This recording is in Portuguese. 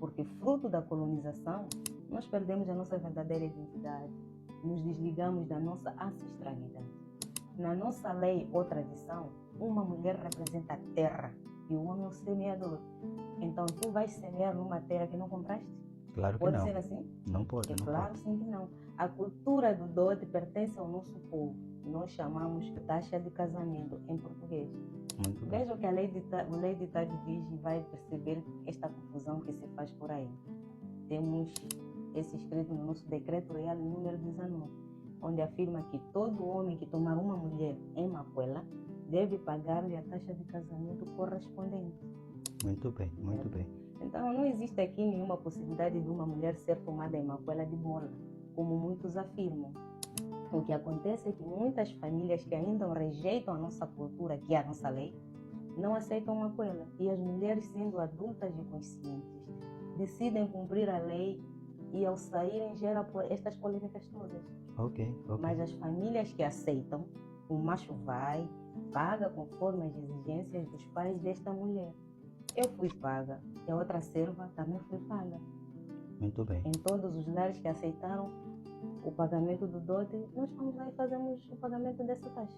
porque fruto da colonização, nós perdemos a nossa verdadeira identidade, nos desligamos da nossa ancestralidade. Na nossa lei ou tradição, uma mulher representa a terra e o homem é o semeador. Então, tu vais semear numa terra que não compraste? Claro que Pode não. ser assim? Não pode, É não claro pode. sim que não. A cultura do dote pertence ao nosso povo. Nós chamamos de taxa de casamento em português. Muito bem. Veja o que a lei de Tag diz e vai perceber esta confusão que se faz por aí. Temos esse escrito no nosso decreto real número 19, onde afirma que todo homem que tomar uma mulher em macuela deve pagar-lhe a taxa de casamento correspondente. Muito bem, muito bem. Então, não existe aqui nenhuma possibilidade de uma mulher ser tomada em macuela de bola, como muitos afirmam. O que acontece é que muitas famílias que ainda rejeitam a nossa cultura, que é a nossa lei, não aceitam macuela. E as mulheres, sendo adultas e conscientes, decidem cumprir a lei e, ao saírem, geram estas polêmicas todas. Ok. Mas as famílias que aceitam, o macho vai, paga conforme as exigências dos pais desta mulher. Eu fui paga e a outra serva também foi paga. Muito bem. Em todos os lares que aceitaram o pagamento do dote, nós vamos lá e fazemos o pagamento dessa taxa.